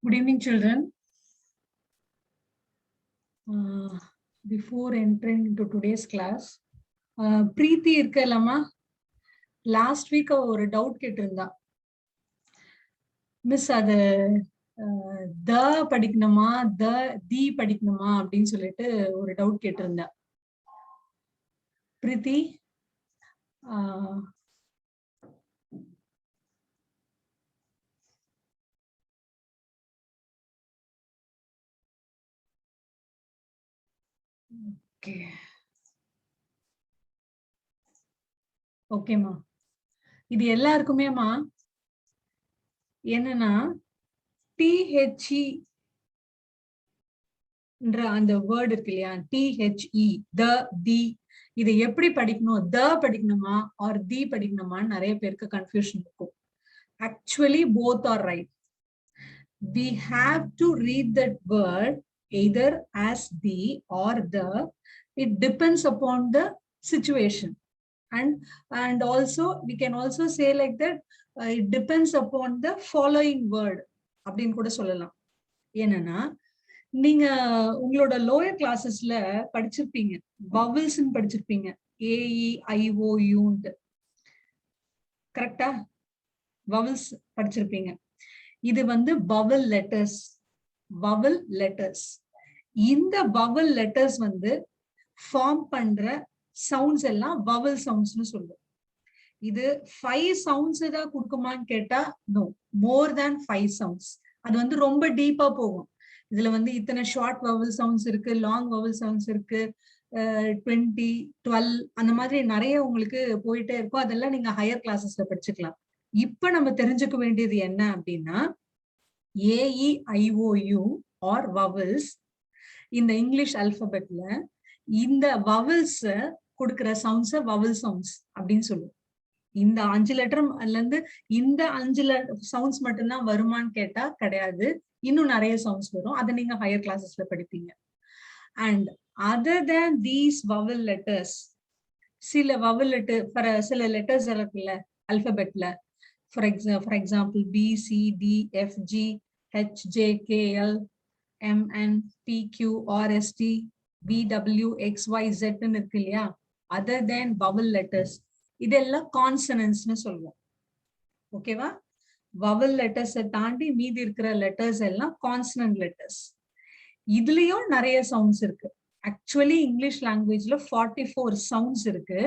Good evening, children. Before entering into today's class, Preeti irkalama last week ஒரு doubt கேட்டிருந்தா. Miss அது த படிக்கணுமா தி படிக்கணுமா அப்படின்னு சொல்லிட்டு ஒரு டவுட் கேட்டிருந்தா. பிரீத்தி ஓகே ஓகேம்மா, இது எல்லாருக்குமேமா என்னன்னா டிஹெச்இ அந்த வேர்டு இருக்கு இல்லையா, டிஹெச்இ த தி, இதை எப்படி படிக்கணும், த படிக்கணுமா ஆர் தி படிக்கணுமான்னு நிறைய பேருக்கு கன்ஃபியூஷன் இருக்கும். Actually both are right. We have to read that word either as the or the. It depends upon the situation, and also we can also say like that, it depends upon the following word அப்படின்னு கூட சொல்லலாம். என்னன்னா நீங்க உங்களோட lower கிளாஸஸ்ல படிச்சிருப்பீங்க, vowels படிச்சிருப்பீங்க, AEIOU. கரெக்டா? Vowels படிச்சிருப்பீங்க. இது வவல் லெட்டர்ஸ். Vowel letters. இந்த வவல் லெட்டர்ஸ் ஃபார்ம் பண்ற சவுண்ட்ஸ் எல்லாம் வவல் சவுண்ட்ஸ்னு சொல்லுவோம். இது 5 சவுண்ட்ஸ் தான் கொடுக்குமான்னு கேட்டா நோ, மோர் தேன் 5 சவுண்ட்ஸ். அது ரொம்ப டீப்பா போகும். இதுல இத்தனை ஷார்ட் வவல் சவுண்ட்ஸ் இருக்கு, லாங் வவல் சவுண்ட்ஸ் இருக்கு, 20, 12 அந்த மாதிரி நிறைய உங்களுக்கு போயிட்டே இருக்கும். அதெல்லாம் நீங்க ஹையர் கிளாஸஸ்ல படிச்சுக்கலாம். இப்ப நம்ம தெரிஞ்சுக்க வேண்டியது என்ன அப்படின்னா, AEIOU ஆர் வவல்ஸ் இந்த இங்கிலீஷ் அல்பபெட்ல இந்த வவல்ஸ் கொடுக்கிற சவுண்ட்ஸ் வவல் சவுண்ட்ஸ் அப்படின்னு சொல்லுவோம். இந்த 5 லெட்டர்ல இருந்து இந்த 5 சவுண்ட்ஸ் மட்டும்தான் வருமானு கேட்டா கிடையாது, இன்னும் நிறைய சவுண்ட்ஸ் வரும். அதை நீங்க ஹையர் கிளாஸஸ்ல படிப்பீங்க. And other than these vowel letters, சில வவல் லெட்டர், சில லெட்டர்ஸ் இருக்குல்ல அல்பபெட்ல, for example B C D F G H J K L M N P Q R S T V W X Y Z ன்னு இருக்கு இல்லையா, other than vowel letters இதெல்லாம் கான்சனன்ட்ஸ்னு சொல்லுவோம். ஓகேவா? Vowel letters தாண்டி மீதி இருக்கிற லெட்டர்ஸ் எல்லாம் கான்சனன்ட் லெட்டர்ஸ். இதுலயும் நிறைய சவுண்ட்ஸ் இருக்கு. ஆக்சுவலி இங்கிலீஷ் லாங்குவேஜ்ல 44 சவுண்ட்ஸ் இருக்கு.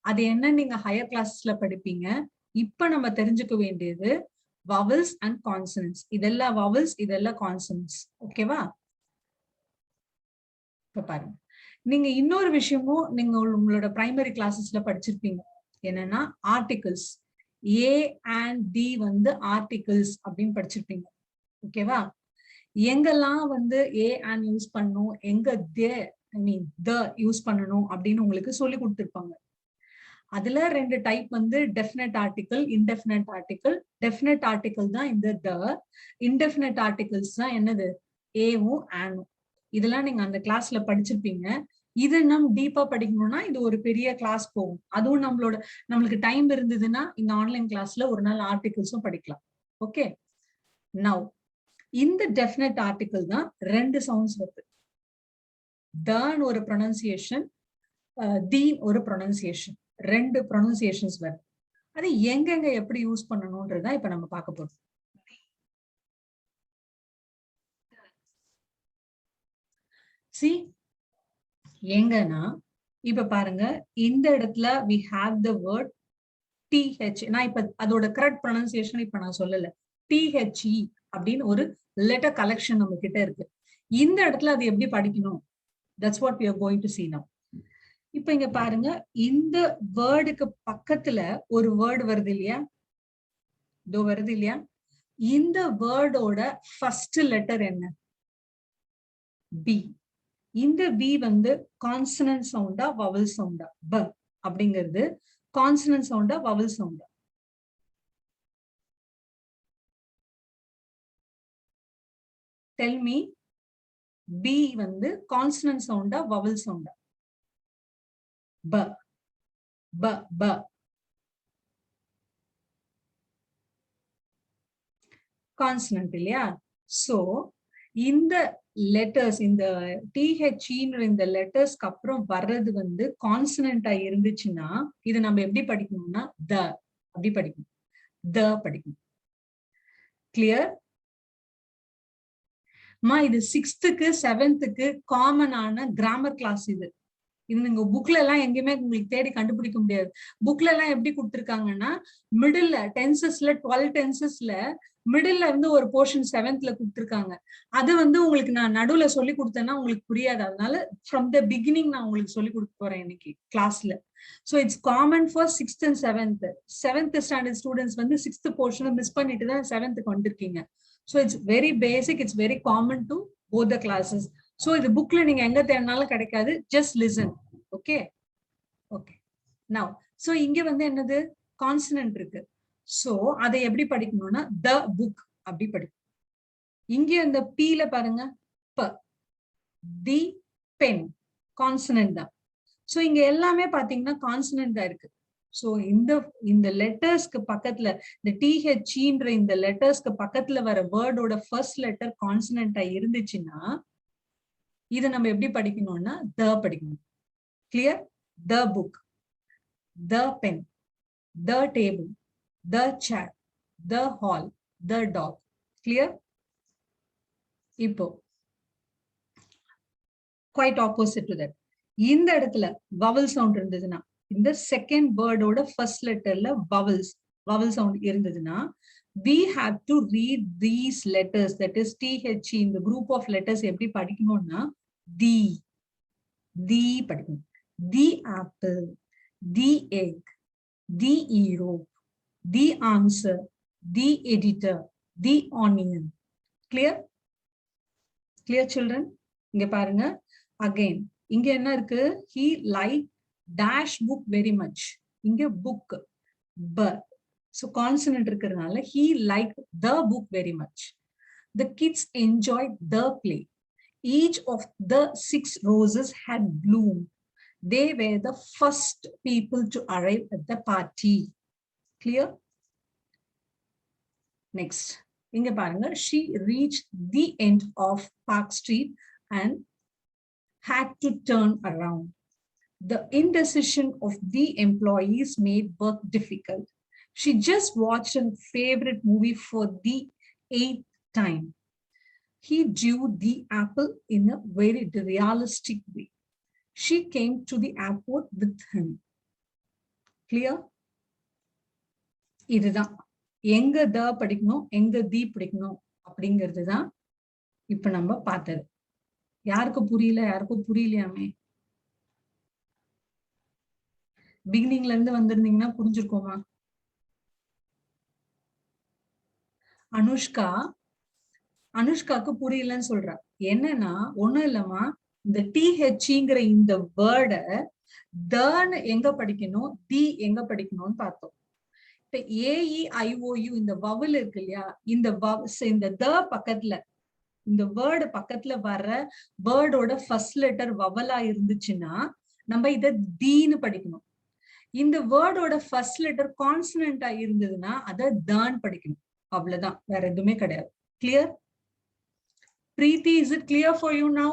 அது என்ன நீங்க ஹையர் கிளாஸஸ்ல படிப்பீங்க. இப்ப நம்ம தெரிஞ்சுக்க வேண்டியது vowels and consonants. இதெல்லாம் vowels, இதெல்லாம் consonants. ஓகேவா? இப்ப பாருங்க, நீங்க இன்னொரு விஷயமும் நீங்க உங்களோட பிரைமரி கிளாஸஸ்ல படிச்சிருப்பீங்க. என்னன்னா articles. A and D articles அப்படின்னு படிச்சிருப்பீங்க. ஓகேவா? எங்கெல்லாம் A and யூஸ் பண்ணணும், எங்க the யூஸ் பண்ணணும் அப்படின்னு உங்களுக்கு சொல்லி கொடுத்துருப்பாங்க. அதுல 2 type definite article, indefinite article. Definite article தான் இந்த த. இன்டெஃபினட் ஆர்டிகிள்ஸ் தான் என்னது, ஏவும் ஆனும். இதெல்லாம் நீங்க அந்த கிளாஸ்ல படிச்சிருப்பீங்க. இது நம்ம டீப்பா படிக்கணும்னா இது ஒரு பெரிய கிளாஸ் போகும். அதுவும் நம்மளுக்கு டைம் இருந்ததுன்னா இந்த ஆன்லைன் கிளாஸ்ல ஒரு நாள் ஆர்டிகிள்ஸும் படிக்கலாம். ஓகே, நவ் இந்த டெஃபினட் ஆர்டிகிள் தான் 2 சவுண்ட்ஸ் வருது. தான் ஒரு ப்ரொனன்சியேஷன், தி ஒரு ப்ரொனன்சியேஷன். 2 ப்ரொனன்சியேஷன்ஸ் வருது. அது எங்கெங்க எப்படி யூஸ் பண்ணணும்ன்றதா இப்ப நம்ம பார்க்க போறோம். சி எங்கன்னா இப்ப பாருங்க, இந்த இடத்துல we have the word TH. நான் இப்ப அதோட கரெக்ட் ப்ரொனன்சியேஷன் இப்ப நான் சொல்லல. THE அப்படின்னு ஒரு லெட்டர் கலெக்ஷன் நம்ம கிட்ட இருக்கு. இந்த இடத்துல அது எப்படி படிக்கணும், that's what we are going to see now. இப்ப இங்க பாருங்க, இந்த வேர்டுக்கு பக்கத்துல ஒரு வேர்டு வருது இல்லையா, இதோ வருது இல்லையா. இந்த வேர்டோட ஃபர்ஸ்ட் லெட்டர் என்ன, பி. இந்த பி கான்சனன்ட் சவுண்டா வவல் சவுண்டா? ப அப்படிங்கிறது கான்சனன்ட் சவுண்டா வவல் சவுண்டா? Tell me. பி கான்சனன்ட் சவுண்டா வவல் சவுண்டா? ப ப ப. கான்சனன்ட் இல்லையா? So இந்த லெட்டர்ஸ் இந்த டிஹெச்இன்ற இந்த லெட்டர்ஸ்க்கு அப்புறம் வர்றது வந்து கான்சனண்டா இருந்துச்சுன்னா இது நம்ம எப்படி படிக்கணும்னா த அப்படி படிக்கணும், த படிக்கணும். கிளியர்? இது 6th 7th காமனான கிராமர் கிளாஸ். இது நீங்க புக்ல எல்லாம் எங்கேயுமே உங்களுக்கு தேடி கண்டுபிடிக்க முடியாது. புக்ல எல்லாம் எப்படி கொடுத்திருக்காங்கன்னா மிடில் டென்சஸ்ல 12 டென்சஸ்ல மிடில்ல இருந்து ஒரு போர்ஷன் 7th கொடுத்திருக்காங்க. அது வந்து உங்களுக்கு நான் நடுவுல சொல்லி கொடுத்தேன்னா உங்களுக்கு புரியாது. அதனால ஃப்ரம் த பிகினிங் நான் உங்களுக்கு சொல்லி கொடுக்க போறேன் இன்னைக்கு கிளாஸ்ல. So it's common for 6th and 7th. 7th standard students வந்து 6th போர்ஷனை மிஸ் பண்ணிட்டு தான் 7th வந்திருக்கீங்க. So it's very basic, it's very common to both the classes. So இது புக்ல நீங்க எங்க தேடினாலும் கிடைக்காது. Just listen. Okay okay. Now so இங்க வந்து என்னது கான்சனன்ட் இருக்கு. சோ அதை எப்படி படிக்கணும்னா த புக் அப்படி படிக்கணும். இங்க இந்த பீல பாருங்க, ப, தி பென் கான்சனன்ட் தான். சோ இங்க எல்லாமே பாத்தீங்கன்னா கான்சனன்ட் தான் இருக்கு. சோ இந்த லெட்டர்ஸ்க்கு பக்கத்துல இந்த டிஹெச்ன்ற இந்த லெட்டர்ஸ்க்கு பக்கத்துல வர வேர்டோட ஃபர்ஸ்ட் லெட்டர் கான்சனன்டா இருந்துச்சுன்னா இதை நம்ம எப்படி படிக்கணும்னா த படிக்கணும். Clear? The book, the pen, the table, the chair, the hall, the dog. Clear? இப்போ குவைட் ஆப்போசிட் டு தட். இந்த இடத்துல வவல் சவுண்ட் இருந்ததுன்னா இந்த செகண்ட் வேர்டோட ஃபர்ஸ்ட் லெட்டர்ல வவல் சவுண்ட் இருந்ததுன்னா we have to read these letters, that is TH in the group of letters எப்படி படிக்கணும்னா the படிக்கணும். The apple, the egg, the Europe, the answer, the editor, the onion. Clear? Clear children? இங்க பாருங்க again. இங்க என்ன இருக்கு? He liked dash book very much. இங்க book, but so consonant இருக்கிறதுனால he liked the book very much. The kids enjoyed the play. Each of the 6 roses had bloomed. They were the first people to arrive at the party. Clear? Next. Inga paranga, she reached the end of Park Street and had to turn around. The indecision of the employees made work difficult. She just watched her favorite movie for the 8th time. He drew the apple in a very realistic way. She came to the airport with him. Clear? இதுதான் எங்க த படிக்கணும், எங்க தி படிக்கணும் அப்படிங்கிறது தான் இப்ப நம்ம பார்த்தது. யாருக்கு புரியல? யாருக்கும் புரியலையாமே? பிகினிங்ல இருந்து வந்திருந்தீங்கன்னா புரிஞ்சிருக்கோமா? அனுஷ்காக்கு புரியலன்னு சொல்றா. என்னன்னா ஒண்ணும் இல்லம்மா, இந்த டிஹெச்ங்கிற இந்த வேர்டை தன்னு எங்க படிக்கணும், தி எங்க படிக்கணும்னு பார்த்தோம். இப்ப AEIOU இந்த வவல் இருக்கு இல்லையா, இந்த த பக்கத்துல இந்த வேர்டு பக்கத்துல வர்ற வேர்டோட ஃபர்ஸ்ட் லெட்டர் வவலா இருந்துச்சுன்னா நம்ம இத தீன்னு படிக்கணும். இந்த வேர்டோட ஃபர்ஸ்ட் லெட்டர் கான்சனண்டா இருந்ததுன்னா அத தான் படிக்கணும். அவ்வளவுதான், வேற எதுவுமே கிடையாது. Clear? Preeti, is it clear for you now?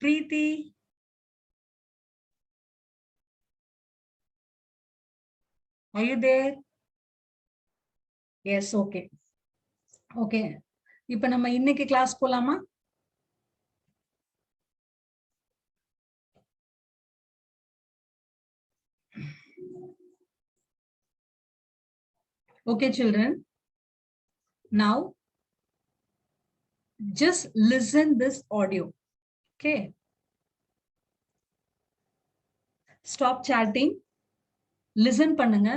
Preeti? Are you there? Yes, okay. Okay. இப்ப நம்ம இன்னைக்கு கிளாஸ் போலாமா? Okay, children. Now, just listen this audio. Okay. Stop chatting. Listen பண்ணுங்க.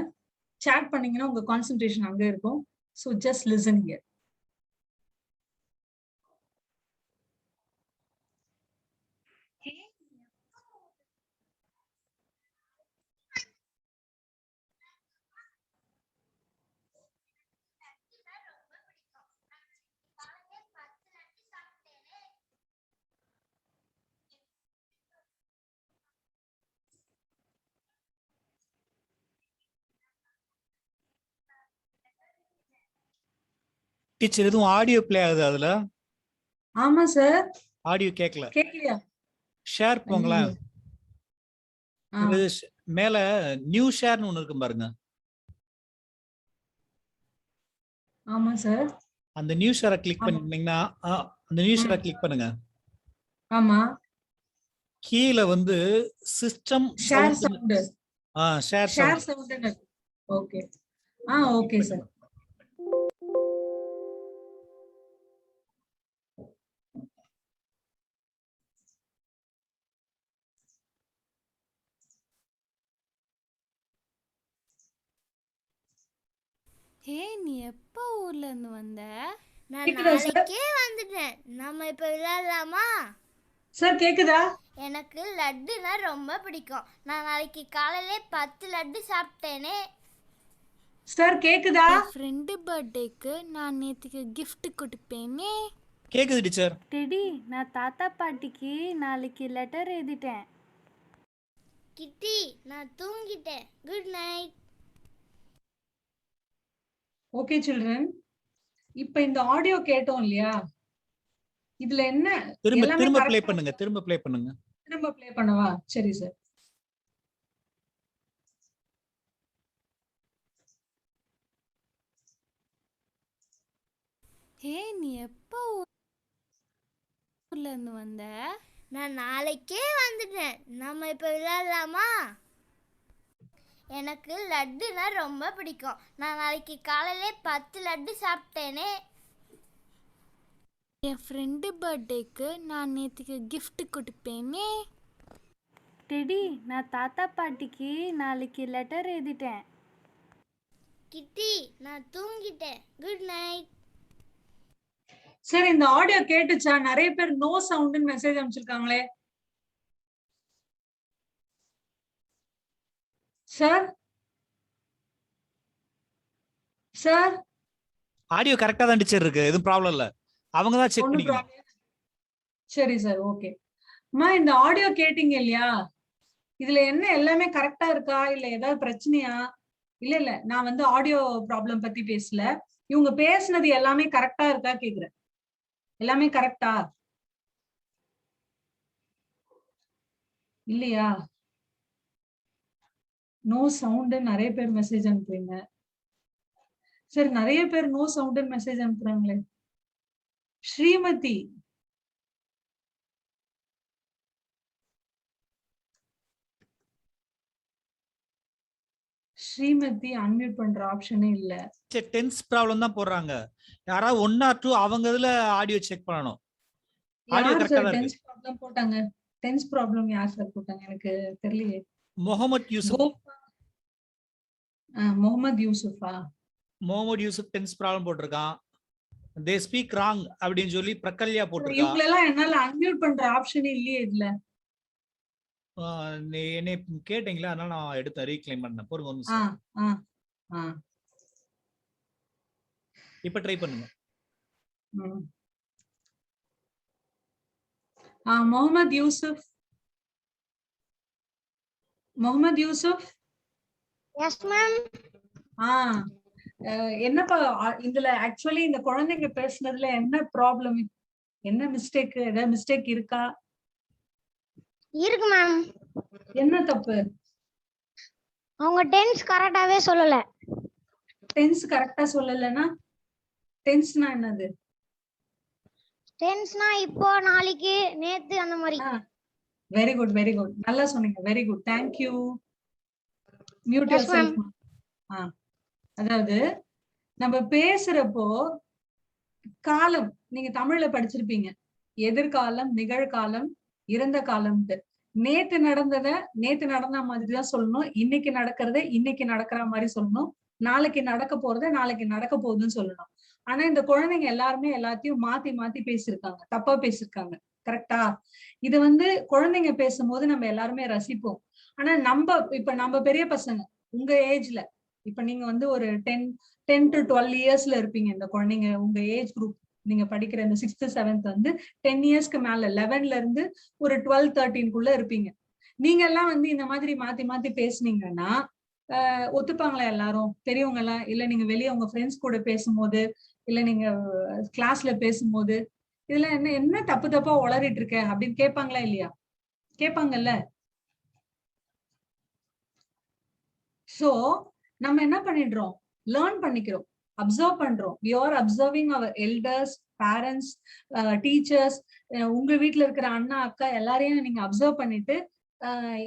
Chat பண்ணீங்கன்னா உங்க concentration அங்க இருக்கும். So just listen here. Teacher எதுவும் ஆடியோ ப்ளே ஆகுது அதுல? ஆமா சார். ஆடியோ கேட்கல. கேக்கலையா? ஷேர் போங்களேன். ஆ. மேல நியூ ஷேர்னு ஒண்ணு இருக்கும் பாருங்க. ஆமா சார். அந்த நியூ ஷேரை கிளிக் பண்ணிட்டீங்கன்னா அந்த நியூ ஷேரை கிளிக் பண்ணுங்க. ஆமா. கீழ வந்து system share sound. Share sound. Okay. Okay sir. Hey, நீ எப்போ ஊர்ல இருந்து வந்த? நான் நாளைக்கே வந்துட்டேன். நாம இப்ப விளையாடலாமா? சார் கேக்குதா? எனக்கு லட்டுனா ரொம்ப பிடிக்கும். நான் நாளைக்கு காலையில 10 லட்டு சாப்பிட்டேனே. சார் கேக்குதா? என் ஃப்ரெண்டு பர்த்டேக்கு நான் நேத்துக்கு gift கொடுப்பேனே. கேக்குது டீச்சர். டெடி, நான் தாத்தா பாட்டிக்கு நாளைக்கு லெட்டர் எழுதிட்டேன். கிட்டி, நான் தூங்கிட்டேன். Good night. ஓகே சில்ட்ரன், இப்ப இந்த ஆடியோ கேட்டோம் இல்லையா? இதுல என்ன திரும்ப ப்ளே பண்ணுங்க. திரும்ப ப்ளே பண்ணவா? சரி சார். ஹே, நீ எப்போ ஊர்ல இருந்து வந்த? நான் நாளைக்கே வந்துட்டேன். நாம இப்ப விளையாடலாமா? எனக்கு லட்டுனா ரொம்ப பிடிக்கும். நான் நாளைக்கு காலையில 10 லட்டு சாப்பிட்டேனே. என் ஃப்ரெண்டு பர்த்டேக்கு நான் நேத்துக்கு gift கொடுப்பேனே. டெடி, நான் தாத்தா பாட்டிக்கு நாளைக்கு லெட்டர் எழுதிட்டேன். கிட்டி, நான் தூங்கிட்டேன். Good night. சார் இந்த ஆடியோ கேட்டுச்சா? நிறைய பேர் நோ சவுண்ட்னு மெசேஜ் அனுப்பிச்சிருக்காங்களே. சார் சார் ஆடியோ கரெக்டா தான் டீச்சர் இருக்கு. எதுவும் ப்ராப்ளம் இல்ல. அவங்க தான் செக் பண்ணிக்கணும். சரி சார், ஓகே. அம்மா, இந்த ஆடியோ கேட்டீங்க இல்லையா? இதுல என்ன எல்லாமே கரெக்டா இருக்கா இல்ல ஏதாவது பிரச்சனையா? இல்ல நான் வந்து ஆடியோ ப்ராப்ளம் பத்தி பேசல. இவங்க பேசுனது எல்லாமே கரெக்டா இருக்கா கேக்குறேன். எல்லாமே கரெக்டா இல்லையா? நோ சவுண்ட் நிறைய பேர் மெசேஜ் அனுப்புறீங்க. சரி, நிறைய பேர் நோ சவுண்ட் மெசேஜ் அனுப்புறாங்களே. ஸ்ரீமதி அன்மியூட் பண்ற ஆப்ஷனே இல்ல. டென்ஸ் ப்ராப்ளம் தான் போடுறாங்க. யாராவது 1 or 2 அவங்க இதுல ஆடியோ செக் பண்ணனும். ஆடியோ கரெக்ட்டா தான் இருக்கு. டென்ஸ் ப்ராப்ளம் போட்டாங்க. டென்ஸ் ப்ராப்ளம் யார் சார் போட்டாங்க? எனக்கு தெரியலையே. முகமது யூசுப் டென்ஸ் ப்ராப்ளம் போட்டிருக்கான். they speak wrong அப்படினு சொல்லி பிரகல்யா போட்டிருக்கா. இவங்க எல்லாம் என்னால அன்மியூட் பண்ற ஆப்ஷனே இல்லையே இதுல. என்னை கேட்டீங்களா, அதனால நான் எடுத்து ரீக்ளைம் பண்ணேன். பொறுங்க ஒரு நிமிஷம். இப்ப ட்ரை பண்ணுங்க. முகமது யூசுப். Yes ma'am. என்னப்பா இதுல ஆக்சுவலி இந்த குழந்தைங்க பேசுனதுல என்ன ப்ராப்ளம்? என்ன மிஸ்டேக்? ஏதாவது மிஸ்டேக் இருக்கா? இருக்கு மேம். என்ன தப்பு? அவங்க டென்ஸ் கரெக்டாவே சொல்லல. டென்ஸ் கரெக்டா சொல்லலனா டென்ஸ்னா என்னது? டென்ஸ்னா இப்போ, நாளைக்கு, நேத்து அந்த மாதிரி. Very good, very good. நல்லா சொன்னீங்க. Very good. Thank you. Mute yourself. அதாவது நம்ம பேசுறப்போ காலம் நீங்க தமிழ்ல படிச்சிருப்பீங்க. எதிர்காலம், நிகழ்காலம், இறந்த காலம்ட்டு. நேத்து நடந்த மாதிரிதான் சொல்லணும். இன்னைக்கு நடக்கிறத இன்னைக்கு நடக்கிற மாதிரி சொல்லணும். நாளைக்கு நடக்க போறத நாளைக்கு நடக்க போகுதுன்னு சொல்லணும். ஆனா இந்த குழந்தைங்க எல்லாருமே எல்லாத்தையும் மாத்தி மாத்தி பேசியிருக்காங்க. தப்பா பேசியிருக்காங்க. கரெக்டா? இது வந்து குழந்தைங்க பேசும்போது நம்ம எல்லாருமே ரசிப்போம். ஆனா நம்ம பெரிய பசங்க, உங்க ஏஜ்ல, இப்ப நீங்க வந்து ஒரு 10 to 12 இயர்ஸ்ல இருப்பீங்க. இந்த குழந்தைங்க உங்க ஏஜ் குரூப், நீங்க படிக்கிற இந்த 6th 7th வந்து 10 இயர்ஸ்க்கு மேல 11ல இருந்து ஒரு 12 13க்குள்ள இருப்பீங்க. நீங்க எல்லாம் வந்து இந்த மாதிரி மாத்தி மாத்தி பேசுனீங்கன்னா ஒத்துப்பாங்களா எல்லாரும்? பெரியவங்க எல்லாம்? இல்ல நீங்க வெளியே உங்க ஃப்ரெண்ட்ஸ் கூட பேசும்போது இல்ல நீங்க கிளாஸ்ல பேசும்போது இதுல என்ன தப்பு தப்பா உளறிட்டு இருக்க அப்படின்னு கேட்பாங்களா இல்லையா? கேட்பாங்கல்ல. சோ நம்ம என்ன பண்ணிடுறோம், லேர்ன் பண்ணிக்கிறோம், அப்சர்வ் பண்றோம். we are observing our elders, parents, teachers. உங்க வீட்டுல இருக்கிற அண்ணா அக்கா எல்லாரையும் நீங்க அப்சர்வ் பண்ணிட்டு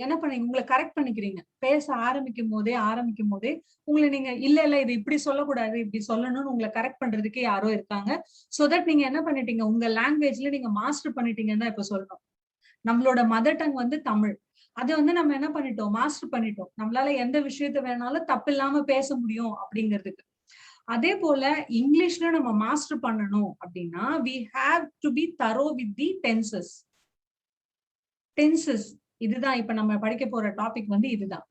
என்ன பண்ணீங்க, உங்களை கரெக்ட் பண்ணிக்கிறீங்க. பேச ஆரம்பிக்கும் போதே உங்களை நீங்க இல்ல இது இப்படி சொல்லக்கூடாது, இப்படி சொல்லணும்னு உங்களை கரெக்ட் பண்றதுக்கு யாரோ இருக்காங்க. சோ தட் நீங்க என்ன பண்ணிட்டீங்க, உங்க லாங்குவேஜ்ல நீங்க மாஸ்டர் பண்ணிட்டீங்கன்னு தான் இப்ப சொல்லணும். நம்மளோட மதர் டங் வந்து தமிழ். அது வந்து நம்ம என்ன பண்ணிட்டோம், மாஸ்டர் பண்ணிட்டோம். நம்மளால எந்த விஷயத்த வேணாலும் தப்பு இல்லாம பேச முடியும் அப்படிங்கிறதுக்கு. அதே போல இங்கிலீஷ்ல நம்ம மாஸ்டர் பண்ணணும் அப்படின்னா we have to be thorough with the tenses. இதுதான் இப்ப நம்ம படிக்க போற டாபிக் வந்து இதுதான்.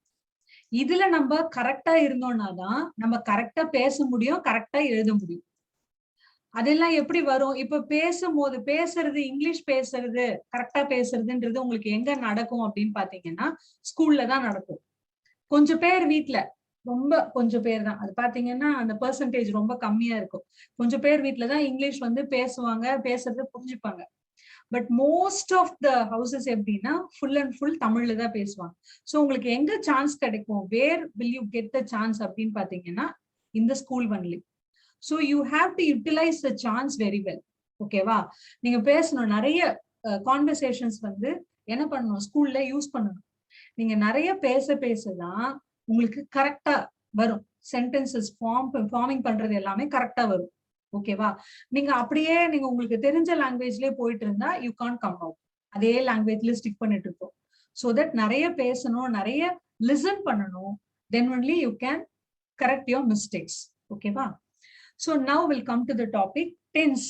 இதுல நம்ம கரெக்டா இருந்தோம்னா தான் நம்ம கரெக்டா பேச முடியும், கரெக்டா எழுத முடியும். அதெல்லாம் எப்படி வரும், இப்ப பேசும்போது பேசுறது, இங்கிலீஷ் பேசுறது, கரெக்டா பேசுறதுன்றது உங்களுக்கு எங்க நடக்கும் அப்படின்னு பாத்தீங்கன்னா ஸ்கூல்ல தான் நடக்கும். கொஞ்சம் பேர் வீட்டுல, ரொம்ப கொஞ்சம் பேர் தான், அது பாத்தீங்கன்னா அந்த பெர்சன்டேஜ் ரொம்ப கம்மியா இருக்கும். கொஞ்சம் பேர் வீட்டுலதான் இங்கிலீஷ் வந்து பேசுவாங்க, பேசுறத புரிஞ்சுப்பாங்க. But most of the houses எப்படின்னா ஃபுல் அண்ட் ஃபுல் தமிழ்ல தான் பேசுவாங்க. ஸோ உங்களுக்கு எங்க சான்ஸ் கிடைக்கும், where will you get the chance அப்படின்னு பாத்தீங்கன்னா இந்த school only. So you have to utilise the chance very well. ஓகேவா? நீங்க பேசணும், நிறைய கான்வர்சேஷன்ஸ் வந்து என்ன பண்ணணும், ஸ்கூல்ல யூஸ் பண்ணணும். நீங்க நிறைய பேசதான் உங்களுக்கு கரெக்டா வரும். சென்டென்சஸ் ஃபார்மிங் பண்றது எல்லாமே கரெக்டா வரும். ஓகேவா? நீங்க அப்படியே நீங்க உங்களுக்கு தெரிஞ்ச லாங்குவேஜ்லயே போயிட்டு இருந்தா யூ கான்ட் கம் அவுட். அதே லாங்குவேஜ்ல ஸ்டிக் பண்ணிட்டு இருக்கோம். சோ தட் நிறைய பேசணும், நிறைய லிசன் பண்ணணும். Then only you can correct your mistakes. ஓகேவா? So now will come to the topic tense.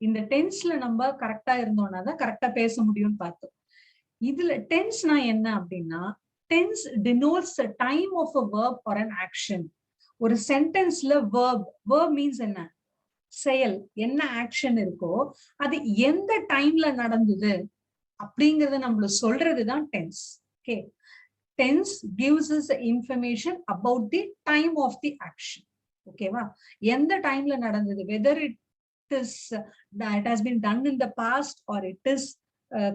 இந்த டென்ஸ்ல நம்ம கரெக்டா இருந்தோம்னா தான் கரெக்டா பேச முடியும்னு பார்த்தோம். இதுல டென்ஸ்னா என்ன அப்படின்னா, tense denotes the time of a verb or an action. ஒரு சென்டென்ஸ்ல verb மீன்ஸ் என்ன, செயல். என்ன ஆக்ஷன் இருக்கோ அது எந்த டைம்ல நடந்தது அப்படிங்கறத நம்மள சொல்றதுதான் tense. Okay, tense gives us the information about the time of the action. ஓகேவா? எந்த டைம்ல நடந்தது, whether it has been done in the past or it is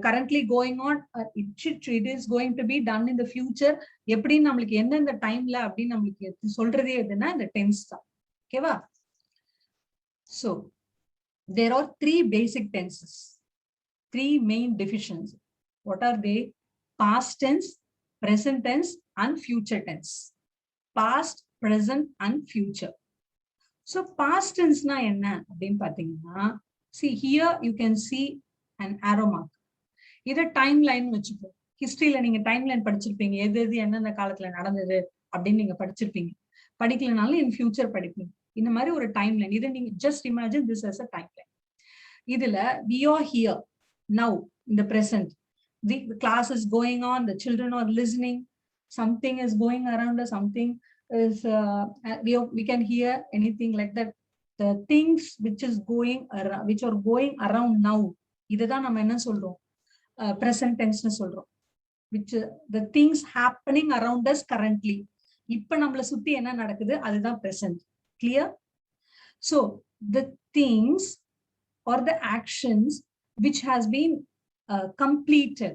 currently going on, it is going to be done in the future. எப்படி நம்மளுக்கு எந்தெந்த டைம்ல அப்படின்னு நம்மளுக்கு சொல்றதே எதுன்னா இந்த டென்ஸ் தான். ஓகேவா? So there are three basic tenses, three main divisions. What are they? Past tense, present tense and future tense. Past, present and future. So past tense na enna appdin pathina, see here you can see an arrow mark. இத time line வச்சுப்போம். ஹிஸ்டரியில நீங்க time line படிச்சிருப்பீங்க, எது எந்தெந்த காலத்துல நடந்தது அப்படின்னு நீங்க படிச்சிருப்பீங்க. படிக்கலனாலும் இன் ஃபியூச்சர் படிப்பீங்க. இந்த மாதிரி ஒரு டைம் லைன். இதை நீங்க just imagine this as a time line. இதுல we are here now in the present. The class is going on, the children are listening, something is going around us, something is we can hear anything like that. The things which is going around, which are going around now, இதுதான் நம்ம என்ன சொல்றோம், present tense னு சொல்றோம். which the things happening around us currently, இப்ப நம்மள சுத்தி என்ன நடக்குது அதுதான் present. Clear? So the things or the actions which has been completed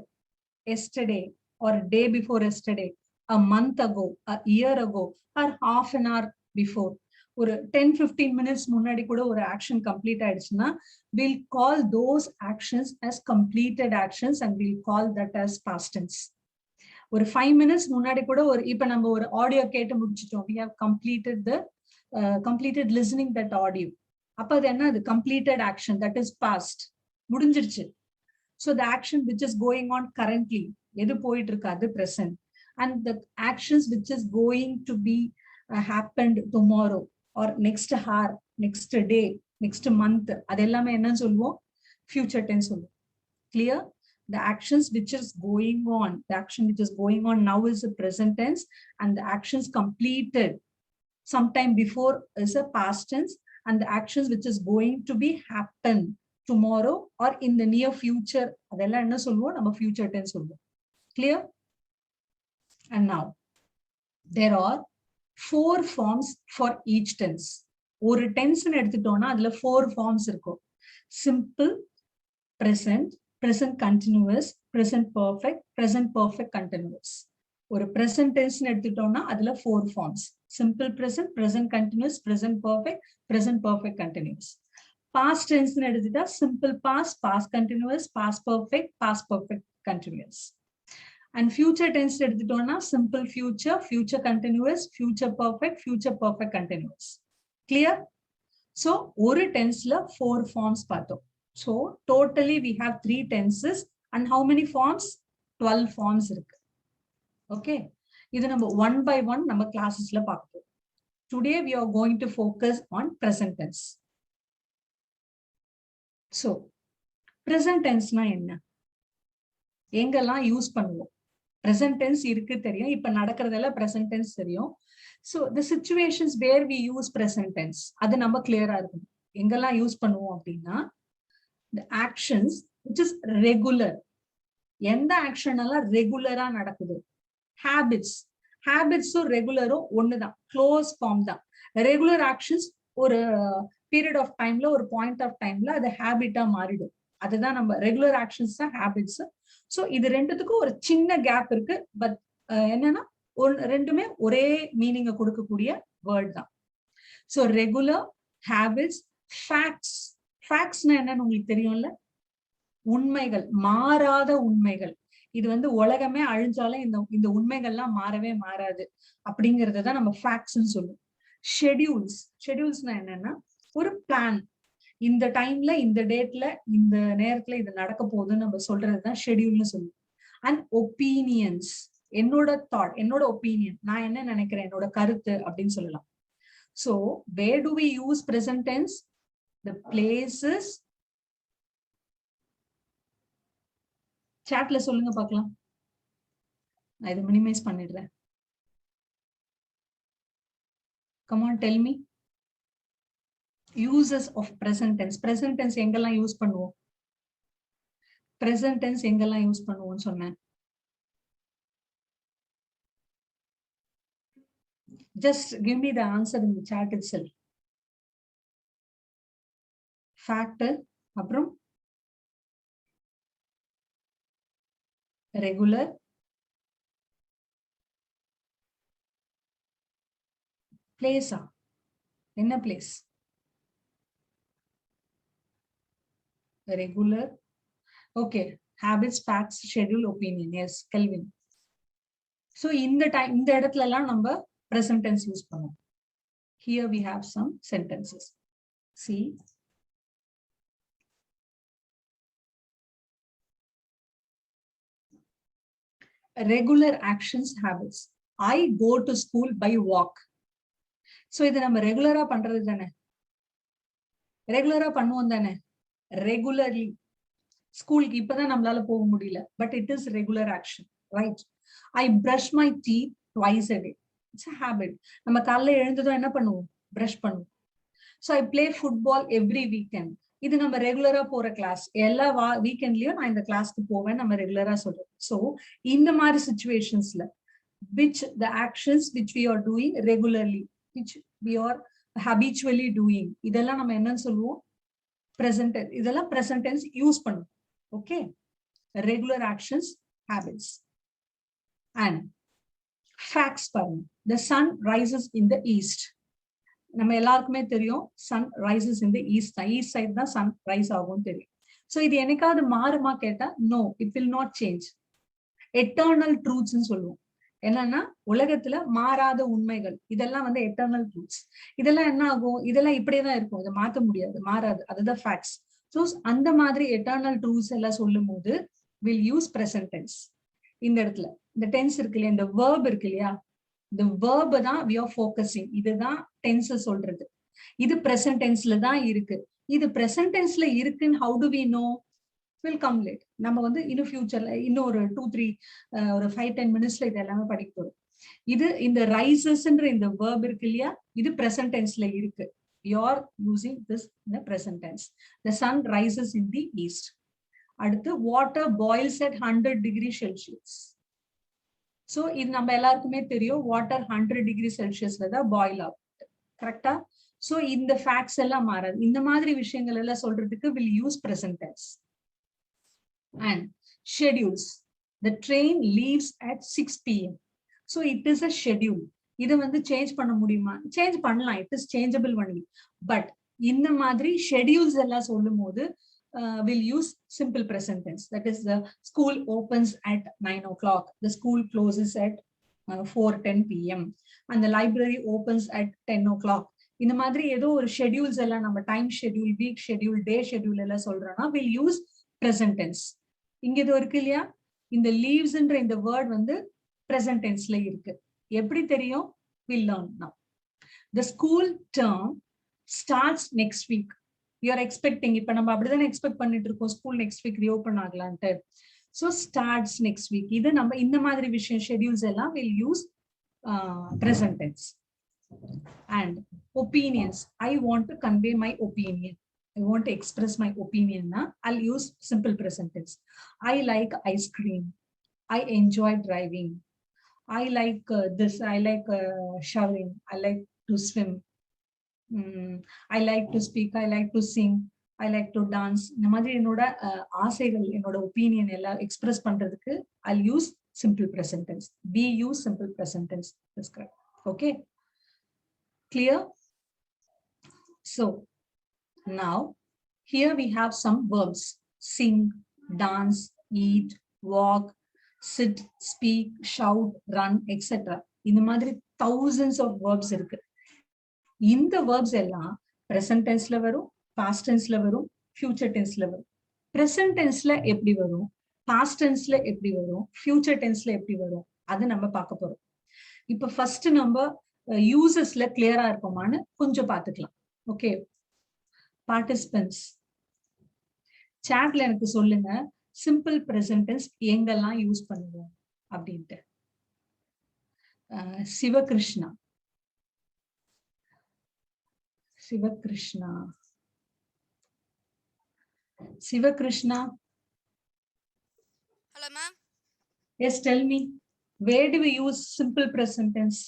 yesterday or a day before yesterday, a month ago, a year ago, or half an hour before, ஒரு 10-15 minutes முன்னாடி கூட ஒரு ஆக்ஷன் கம்ப்ளீட் ஆயிடுச்சுன்னா we'll call those actions as completed actions and we'll call that as past tense. ஒரு 5 minutes முன்னாடி கூட ஒரு, இப்ப நம்ம ஒரு ஆடியோ கேட்டு முடிச்சிட்டோம், we have completed listening that audio. அப்ப அது என்ன, அது completed action, that is past, முடிஞ்சிருச்சு. So the action which is going on currently, எது போயிட்டு இருக்கு அது present, and the actions which is going to be happened tomorrow or next hour, next day, next month, அது எல்லாமே என்ன சொல்லுவோம், future tense சொல்லுவோம். Clear? The actions which is going on, the action which is going on now is a present tense, and the actions completed sometime before is a past tense, and the actions which is going to be happen tomorrow or in the near future, அதெல்லாம் என்ன சொல்லுவோம், நம்ம future tense சொல்லுவோம். Clear? And now there are 4 forms for each tense. ஒரு டென்ஸ்னு எடுத்துட்டோம்னா அதுல 4 forms இருக்கும். Simple, present, present continuous, present perfect, present perfect continuous. ஒரு பிரசன்ட் டென்ஸ்னு எடுத்துட்டோம்னா அதுல 4 forms. Simple present, present continuous, present perfect, present perfect continuous. Past டென்ஸ்னு எடுத்துட்டா simple past, past continuous, past perfect, past perfect continuous. And future tense எடுத்துட்டோம்னா simple future, future continuous, future perfect, future perfect continuous. Clear? So ஒரு tenseல 4 forms பார்த்தோம். So totally we have 3 tenses and how many forms? 12 forms இருக்கு. Okay. இது நம்ம one by one நம்ம classes-ல பார்ப்போம். Today we are going to focus on present tense. So present tense-னா என்ன? எங்கெல்லாம் use பண்ணுவோம்? present tense இருக்கு தெரியும், இப்ப நடக்கிறதெல்லாம் present tense தெரியும். So the situations where we use present tense அது நம்ம கிளியரா இருக்கும். எங்கெல்லாம் யூஸ் பண்ணுவோம் அப்படின்னா the actions which is regular. எந்த ஆக்ஷன் எல்லாம் ரெகுலரா நடக்குது? habits. habitsம் ரெகுலரும் ஒண்ணுதான், க்ளோஸ் ஃபார்ம் தான். ரெகுலர் ஆக்ஷன்ஸ் ஒரு பீரியட் ஆஃப் டைம்ல, ஒரு பாயிண்ட் ஆஃப் டைம்ல அது ஹேபிட்டா மாறிடும். அதுதான் நம்ம ரெகுலர் ஆக்ஷன்ஸ் தான் ஹேபிட்ஸ். சோ இது ரெண்டுத்துக்கும் ஒரு சின்ன கேப் இருக்கு. பட் என்னன்னா ரெண்டுமே ஒரே மீனிங்க கொடுக்கக்கூடிய வேர்ட் தான். So regular, habits, facts. ஃபேக்ட்ஸ்னா என்னன்னு உங்களுக்கு தெரியும்ல? உண்மைகள், மாறாத உண்மைகள். இது உலகமே அழிஞ்சாலும் இந்த உண்மைகள்லாம் மாறவே மாறாது அப்படிங்கறத தான் நம்ம ஃபேக்ட்ஸ்ன்னு சொல்லுவோம். ஷெட்யூல்ஸ். ஷெட்யூல்ஸ்னா என்னன்னா ஒரு பிளான். இந்த டைம்ல, இந்த டேட்ல, இந்த நேரத்துல இது நடக்க போகுதுன்னு நம்ம சொல்றதுதான் ஷெட்யூல்னு சொல்லுவோம். அண்ட் ஒப்பீனியன்ஸ், என்னோட தாட், என்னோட ஒப்பீனியன், நான் என்ன நினைக்கிறேன், என்னோட கருத்து அப்படின்னு சொல்லலாம். So where do we use present tense? The places. சாட்ல சொல்லுங்க பார்க்கலாம். நான் இதை மினிமைஸ் பண்ணிடுறேன். Come on, tell me. Uses of present tense. Present tense எங்கெல்லாம் யூஸ் பண்ணுவோம்? present tense எங்கெல்லாம் யூஸ் பண்ணுவோம்னு சொன்னேன். Just give me the answer in the chat itself. Fact, அப்புறம் regular, place. என்ன place? regular. Okay, habits, facts, schedule, opinion. Yes, Kelvin. So இந்த இடத்துல எல்லாம் நம்ம present tense யூஸ் பண்ணுவோம். Here we have some sentences. See. Regular actions, habits. I go to school by walk. So இது நம்ம ரெகுலரா பண்றது தானே? ரெகுலரா பண்ணுவோம் தானே? ரெகுலர்லி. ஸ்கூலுக்கு இப்பதான் நம்மளால போக முடியல, but it is regular action, right? I brush my teeth twice a day. It's a habit. நம்ம காலைல எழுந்ததும் என்ன பண்ணுவோம்? பிரஷ் பண்ணுவோம். So I play football every weekend. இது நம்ம ரெகுலரா போற கிளாஸ். எல்லா வீக்கெண்ட்லயும் நான் இந்த கிளாஸ்க்கு போவேன், நம்ம ரெகுலரா சொல்றோம். சோ இந்த மாதிரி சிச்சுவேஷன்ஸ்ல which the actions which we are doing regularly, which we are habitually doing, இதெல்லாம் நம்ம என்னன்னு சொல்லுவோம்? present tense. இதெல்லாம் present tense யூஸ் பண்ணுவோம். Okay, regular actions, habits. and facts பாருங்க. the sun rises in the east. நம்ம எல்லாருக்குமே தெரியும் sun rises in the east. East side தான் sun ரைஸ் ஆகும் தெரியும். சோ இது என்னைக்காவது மாறுமா கேட்டா no, it will not change. eternal truths ன்னு சொல்லுவோம். என்னன்னா உலகத்துல மாறாத உண்மைகள், இதெல்லாம் எட்டர்னல் ட்ரூத்ஸ். இதெல்லாம் என்ன ஆகும்? இதெல்லாம் இப்படியேதான் இருக்கும், இதை மாத்த முடியாது, மாறாது. அதுதான் ஃபேக்ட்ஸ். ஸோ அந்த மாதிரி எட்டர்னல் ட்ரூத்ஸ் எல்லாம் சொல்லும் போது வில் யூஸ் பிரசன்ட் டென்ஸ். இந்த இடத்துல இந்த டென்ஸ் இருக்கு இல்லையா, இந்த வேர்ப் இருக்கு இல்லையா, இந்த வேர்பை தான் we are focusing. இதுதான் டென்ஸ் சொல்றது. இது பிரசன்ட் டென்ஸ்ல தான் இருக்கு. இது பிரசன்ட் டென்ஸ்ல இருக்குன்னு how do we know? will come late. நம்ம இன்னும் ஃபியூச்சர்ல இன்னும் ஒரு 2-3 ஒரு 5-10 மினிட்ஸ்ல இது எல்லாமே படிக்க போறோம். இது இந்த ரைசஸ்ன்ற இந்த verb இருக்கு இல்லையா, இது present tenseல இருக்கு. We are using this in the present tense. The sun rises in the east. அடுத்து water boils at 100 degrees Celsius. So இது நம்ம எல்லாருக்குமே தெரியும், water 100 degrees Celsiusல தான் பாயில் ஆகும். கரெக்டா? சோ இந்த ஃபேக்ட்ஸ் எல்லாம் மாறாது. இந்த மாதிரி விஷயங்கள் எல்லாம் சொல்றதுக்கு will use present tense. And schedules. The train leaves at 6 p.m. So it is a schedule. இதை வந்து சேஞ்ச் பண்ண முடியுமா? சேஞ்ச் பண்ணலாம். It is changeable only. But இந்த மாதிரி ஷெட்யூல்ஸ் எல்லாம் சொல்லும் போது will use simple present tense. That is, the school opens at 9 o'clock. The school closes at 4:10 p.m. And the library opens at 10 o'clock. இந்த மாதிரி ஏதோ ஒரு ஷெட்யூல்ஸ் எல்லாம் நம்ம டைம் ஷெட்யூல், வீக் ஷெட்யூல், டே ஷெட்யூல் எல்லாம் சொல்றோம்னா will use present tense. இங்க இது இருக்கு இல்லையா, இந்த லீவ்ஸ்ன்ற இந்த வேர்ட் வந்து present tenseல இருக்கு. எப்படி தெரியும்? We'll learn now. The school term starts next week. You are expecting, இப்ப நம்ம அப்படிதான் எக்ஸ்பெக்ட் பண்ணிட்டு இருக்கோம், ஸ்கூல் நெக்ஸ்ட் வீக் ரீஓபன் ஆகலான்ட்டு. So starts next week. இது நம்ம இந்த மாதிரி விஷயம் ஷெட்யூல்ஸ் எல்லாம் will use present tense. And opinions. I want to convey my opinion. I want to express my opinion. I'll use simple present tense. I like ice cream. I enjoy driving. I like this. I like showering. I like to swim. I like to speak. I like to sing. I like to dance. இந்த மாதிரி என்னோட ஆசைகள், என்னோட opinion எல்லாம் express பண்றதுக்கு I'll use simple present tense. We use simple present tense. That's correct. Okay. Clear? So now here we have some verbs: sing, dance, eat, walk, sit, speak, shout, run, etc. இந்த மாதிரி thousands of verbs இருக்கு. இந்த verbs எல்லாம் present tenseல வரும், past tenseல வரும், future tenseல வரும். present tenseல எப்படி வரும், past tenseல எப்படி வரும், future tenseல எப்படி வரும், அதை நம்ம பார்க்க போறோம். இப்ப ஃபர்ஸ்ட் நம்ம யூசஸ்ல கிளியரா இருப்போமான்னு கொஞ்சம் பார்த்துக்கலாம். ஓகே, பார்ட்டிசிபென்ட்ஸ் சாட்ல எனக்கு சொல்லுங்க, சிம்பிள் பிரசன்ட் டென்ஸ் எங்கெல்லாம் யூஸ் பண்ணுவோம் அப்படின்ட்டு. Sivakrishna Sivakrishna Sivakrishna. Hello, ma'am. Yes, tell me, where do we use simple present tense?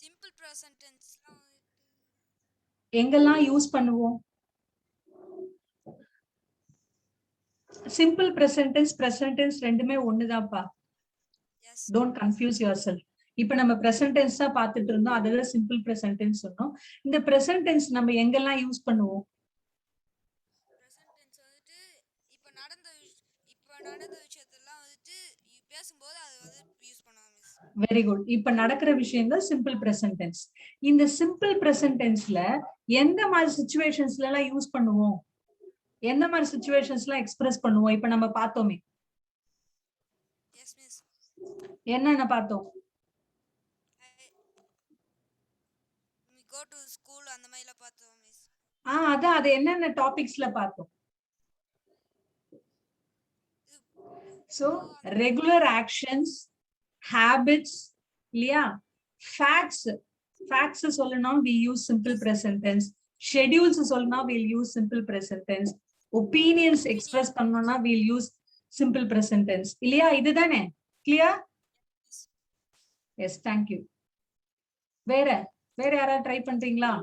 Simple present tense. எங்கெல்லாம் யூஸ் பண்ணுவோம்? Simple present tense, present tense ரெண்டுமே ஒண்ணுதான்ப்பா. Yes. Don't confuse yourself. இப்ப நம்ம பிரசன்ட் டென்ஸ் தான் பார்த்துட்டு இருந்தோம், அதுதான் சிம்பிள் பிரசன்ட் டென்ஸ் சொன்னோம். இந்த பிரசன்ட் டென்ஸ் நம்ம எங்கெல்லாம் யூஸ் பண்ணுவோம்? Present tense வந்துட்டு இப்ப நடந்த விஷயத்தெல்லாம் வந்துட்டு பேசும்போது அது வந்து யூஸ் பண்ணுவோம் மிஸ். Very good. இப்ப நடக்கிற விஷயங்கள் சிம்பிள் பிரசன்ட் டென்ஸ். இந்த சிம்பிள் பிரசன்ட் டென்ஸ்ல எந்த மாதிரி சிச்சுவேஷன்ஸ்ல எல்லாம் யூஸ் பண்ணுவோம், எந்த மாதிரி சிச்சுவேஷன்ஸ்ல எக்ஸ்பிரஸ் பண்ணுவோம்? இப்ப நம்ம பார்த்தோமே, Yes, miss. என்னென்ன பார்த்தோம்? We go to school அந்த மாதிரில பார்த்தோம் மிஸ். அதான், அது என்னென்ன டாபிக்ஸ்ல பார்த்தோம்? So regular actions, habits, இல்லையா? facts சொல்லணும், we use simple present tense. schedules சொல்லணும், we'll use simple present tense. opinions express பண்ணனும்னா we'll use simple present tense. இல்லையா? இதுதானே? clear? yes, thank you. வேற யாராவது ட்ரை பண்றீங்களா?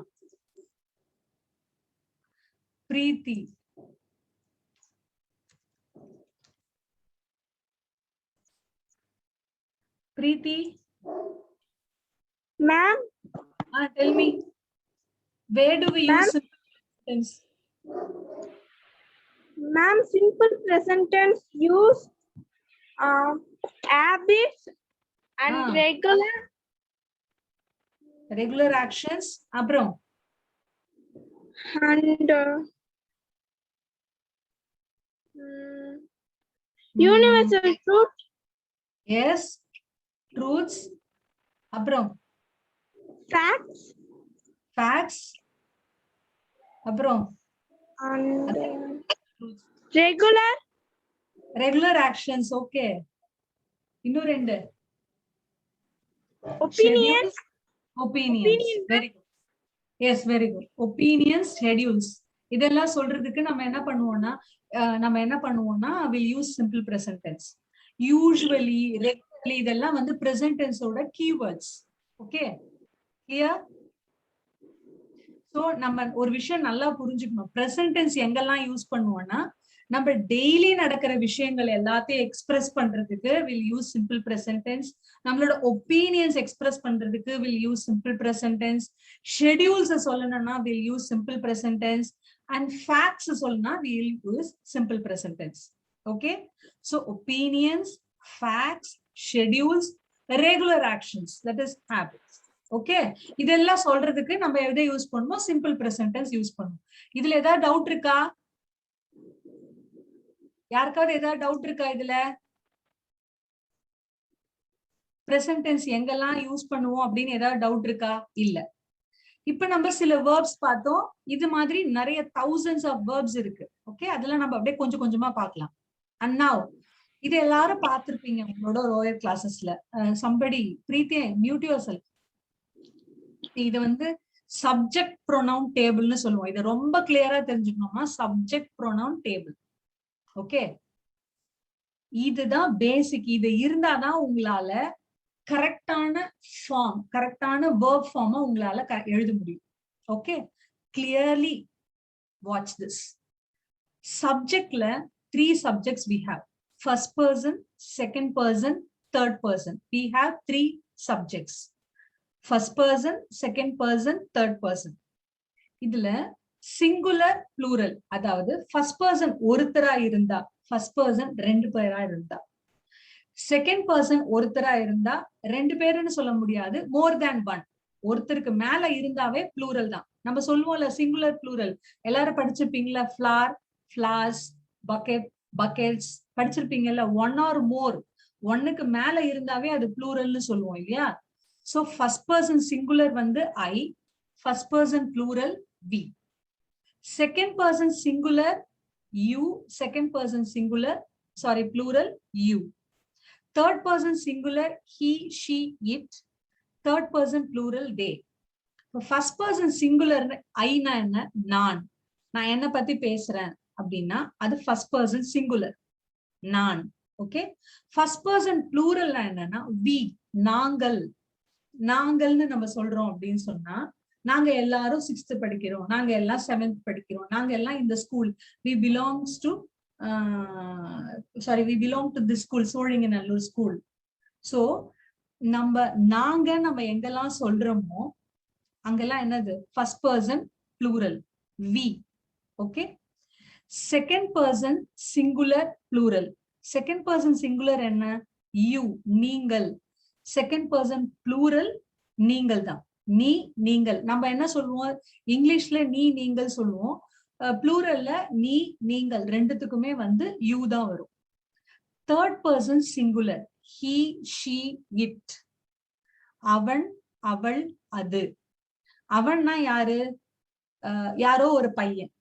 பிரீத்தி. Preeti, Ma'am, tell me, where do we use simple tense? ma'am, simple present tense use habits and regular actions, அப்புறம் and universal truth. yes, truths, அப்புறம் facts, அப்புறம் and regular actions. okay, இன்னும் ரெண்டு, opinions. very good. yes, very good. opinions, schedules, இதெல்லாம் சொல்றதுக்கு நம்ம என்ன பண்ணுவோம்னா will use simple present tense. usually, regularly, இதெல்லாம் வந்து present tense ஓட keywords. okay, clear? சோ நம்ம ஒரு விஷயம் நல்லா புரிஞ்சுக்கணும். பிரசன்ட் டென்ஸ் எங்கெல்லாம் யூஸ் பண்ணுவோம்னா, நம்ம டெய்லி நடக்கிற விஷயங்கள் எல்லாத்தையும் எக்ஸ்பிரஸ் பண்றதுக்கு will use simple present tense. நம்மளோட ஒப்பீனியன்ஸ் எக்ஸ்பிரஸ் பண்றதுக்கு will use simple present tense. Schedules சொல்லணும்னா will use simple present tense. And facts சொல்லணும்னா will use simple present tense. Okay, so opinions, facts, schedules, regular actions, that is habits. ஓகே, இதெல்லாம் சொல்றதுக்கு நம்ம எதை use பண்ணுவோம்? Simple present tense use பண்ணுவோம். இதுல ஏதாவது டவுட் இருக்கா? யாருக்காவது ஏதாவது டவுட் இருக்கா? இதுல பிரசன்ட் டென்ஸ் எங்கெல்லாம் யூஸ் பண்ணுவோம் அப்படின்னு ஏதாவது டவுட் இருக்கா? இல்ல. இப்ப நம்ம சில வேர்ப்ஸ் பார்த்தோம். இது மாதிரி நிறைய thousands ஆஃப் வேர்ப்ஸ் இருக்கு. ஓகே, அதெல்லாம் நம்ம அப்படியே கொஞ்சம் கொஞ்சமா பார்க்கலாம். அண்ட் நவ் இது எல்லாரும் பார்த்திருப்பீங்க உங்களோட லோயர் கிளாஸஸ்ல. சம்படி பிரீத்தி மியூட் யுவர்செல்ஃப். இது வந்து சப்ஜெக்ட் ப்ரோனவுன் டேபிள்னு சொல்லுவோம். இதை ரொம்ப கிளியரா தெரிஞ்சுக்கணும்னா சப்ஜெக்ட் ப்ரோனவுன் டேபிள். ஓகே, இதுதான் பேசிக். இது இருந்தாதான் உங்களால கரெக்டான ஃபார்ம், கரெக்டான வேர்ப் ஃபார்மை உங்களால எழுத முடியும். Okay, clearly watch this. சப்ஜெக்ட்ல 3 subjects we have. First person, second person, third person. We have 3 subjects. First person, second person, third person. இதுல சிங்குலர் ப்ளூரல், அதாவது ஃபர்ஸ்ட் பர்சன் ஒருத்தரா இருந்தா, ஃபர்ஸ்ட் பர்சன் 2 பேரா இருந்தா, செகண்ட் பர்சன் ஒருத்தரா இருந்தா 2 பேருன்னு சொல்ல முடியாது, மோர் தேன் 1. ஒருத்தருக்கு மேல இருந்தாவே ப்ளூரல் தான். நம்ம சொல்லுவோம்ல சிங்குலர் ப்ளூரல், எல்லாரும் படிச்சிருப்பீங்களா? ஃபிளார், ஃபிளார்ஸ், பக்கெட், பக்கெட்ஸ் படிச்சிருப்பீங்கல்ல. 1 or more, 1க்கு மேல இருந்தாவே அது ப்ளூரல்னு சொல்லுவோம் இல்லையா? சோ ஃபர்ஸ்ட் பர்சன் சிங்குலர் வந்து I, first person plural we. Second person singular you, second person singular plural you. Third person singular he, she, it, third person plural they. First person singular ஐனா என்ன? நான் என்ன பத்தி பேசுறேன் அப்படின்னா அது first person singular, நான். ஓகே, ஃபர்ஸ்ட் பர்சன் ப்ளூரல் என்னன்னா we, நாங்கள். நாங்கள்னு நம்ம சொல்றோம் அப்படின்னு சொன்னா, நாங்க எல்லாரும் 6th படிக்கிறோம், நாங்க எல்லாம் 7th படிக்கிறோம், நாங்க எல்லாம் இந்த school, we belong to this school, Sholinganallur school. So நம்ம எங்கெல்லாம் சொல்றோமோ அங்கெல்லாம் என்னது? First person plural we. Okay, second person singular plural. Second person singular என்ன? you, நீங்கள். செகண்ட் பர்சன் ப்ளூரல் நீங்கள் தான். நீ, நீங்கள். நம்ம என்ன சொல்லுவோம் இங்கிலீஷ்ல? நீ, நீங்கள் சொல்லுவோம். ப்ளூரல்ல நீ, நீங்கள் ரெண்டுத்துக்குமே வந்து யூ தான் வரும். Third person singular he, she, it. அவன், அவள், அது. அவன்னா யாரு? யாரோ ஒரு பையன்,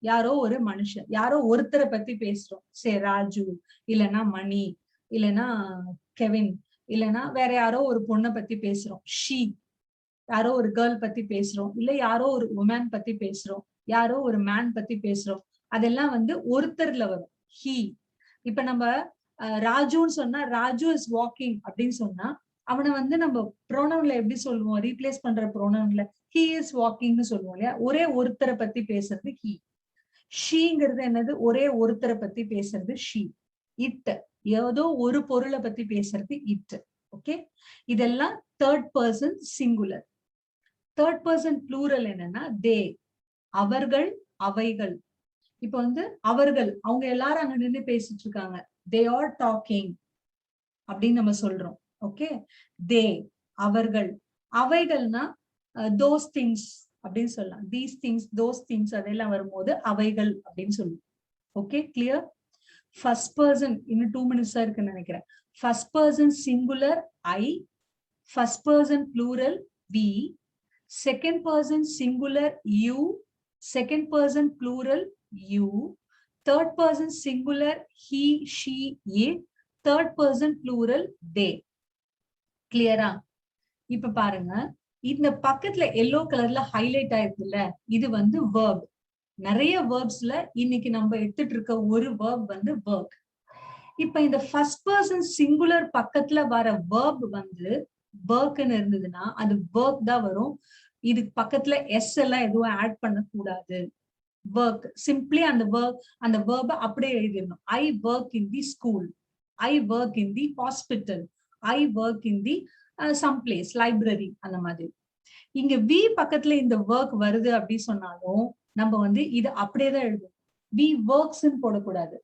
யாரோ ஒரு மனுஷன், யாரோ ஒருத்தரை பத்தி பேசுறோம். சே ராஜு, இல்லைன்னா மணி, இல்லைன்னா கெவின், இல்லைன்னா வேற யாரோ ஒரு பொண்ணை பத்தி பேசுறோம். ஷீ, யாரோ ஒரு கேர்ள் பத்தி பேசுறோம், இல்ல யாரோ ஒரு உமன் பத்தி பேசுறோம், யாரோ ஒரு மேன் பத்தி பேசுறோம். அதெல்லாம் வந்து ஒருத்தர்ல வரும் ஹீ. இப்ப நம்ம ராஜுன்னு சொன்னா ராஜு இஸ் வாக்கிங் அப்படின்னு சொன்னா அவனை வந்து நம்ம ப்ரோனவுன்ல எப்படி சொல்லுவோம்? ரீப்ளேஸ் பண்ற ப்ரோனவுன்ல ஹீ இஸ் வாக்கிங்னு சொல்லுவோம் இல்லையா? ஒரே ஒருத்தரை பத்தி பேசுறது ஹீ. ஷீங்கிறது என்னது? ஒரே ஒருத்தரை பத்தி பேசுறது ஷீ. இட், ஏதோ ஒரு பொருளை பத்தி பேசுறது இட். ஓகே, இதெல்லாம் third person singular. Third person plural என்னன்னா தே, அவர்கள், அவைகள். இப்ப வந்து அவர்கள், அவங்க எல்லாரும் அங்க நின்று பேசிட்டு இருக்காங்க, they are talking அப்படின்னு நம்ம சொல்றோம். ஓகே, தே, அவர்கள். அவைகள்னா those things அப்படின்னு சொல்லலாம். these things, those things அதெல்லாம் வரும்போது அவைகள் அப்படின்னு சொல்லுவோம். Okay, clear? ஃபர்ஸ்ட் பர்சன் இன்னும் 2 minutes இருக்குன்னு நினைக்கிறேன். First person singular I, first person plural we, second person singular you, second person plural you, third person singular he, she, it, third person plural they. கிளியரா? இப்ப பாருங்க, இந்த பக்கத்துல yellow கலர்ல highlight ஆயிருக்குல்ல, இது வந்து verb. நிறைய வேர்ப்ஸ்ல இன்னைக்கு நம்ம எடுத்துட்டு இருக்க ஒரு வேர்ப் வந்து work. இப்ப இந்த ஃபர்ஸ்ட் பர்சன் சிங்குலர் பக்கத்துல வர வேர்ப் வந்து workன்னு இருந்ததுன்னா அது work தான் வரும். இதுக்கு பக்கத்துல எஸ் எல்லாம் எதுவும் ஆட் பண்ணக்கூடாது. ஒர்க் சிம்பிளி அந்த verb அப்படியே எழுதிடணும். I work in the school, I work in the hospital, I work in the some place, library, அந்த மாதிரி. இங்க வி பக்கத்துல இந்த ஒர்க் வருது அப்படி சொன்னாலும் நம்ம வந்து இது அப்படியே தான் எழுதும். வி ஒர்க்ஸ் போடக்கூடாது.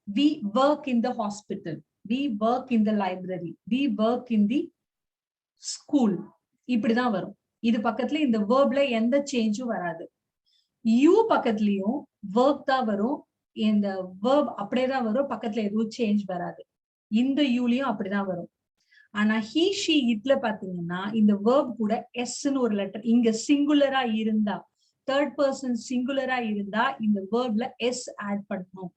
We work in the hospital, we work in the library, we work in the school, இப்படிதான் வரும். இது பக்கத்துல இந்த வேர்ப்ல எந்த சேஞ்சும் வராது. யூ பக்கத்துலயும் ஒர்க் தான் வரும். இந்த வேர்ப் அப்படியே தான் வரும், பக்கத்துல எதுவும் சேஞ்ச் வராது. இந்த யூலயும் அப்படிதான் வரும். ஆனா ஹி ஷி இட்ல பாத்தீங்கன்னா இந்த வேர்ப் கூட எஸ்ன்னு ஒரு லெட்டர் இங்க சிங்குலரா இருந்தா, தேர்ட் பர்சன் சிங்குலரா இருந்தா இந்த வேர்ப்ல எஸ் ஆட் பண்ணணும்.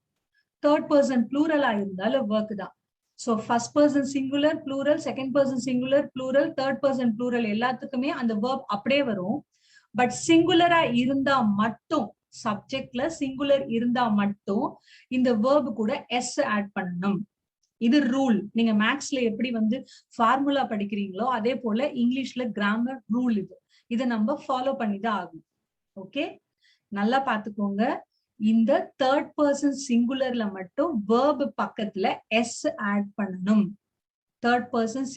தேர்ட் பர்சன் ப்ளூரலா இருந்தாலும் ஒர்க் தான். So first person singular plural, second person singular plural, third person plural எல்லாத்துக்குமே அந்த வேர்ப் அப்படியே வரும். பட் சிங்குலரா இருந்தா மட்டும், சப்ஜெக்ட்ல சிங்குலர் இருந்தா மட்டும் இந்த வேர்ப் கூட எஸ் ஆட் பண்ணணும். இது ரூல். நீங்க மேக்ஸ்ல எப்படி வந்து ஃபார்முலா படிக்கிறீங்களோ அதே போல இங்கிலீஷ்ல கிராமர் ரூல் இது. இதை நம்ம ஃபாலோ பண்ணிதான் ஆகும். ஓகே, நல்லா பாத்துக்கோங்க. இந்த தேர்ட் பர்சன் சிங்குலர்ல மட்டும் வேர்ப் பக்கத்துல எஸ் ஆட் பண்ணணும். Third person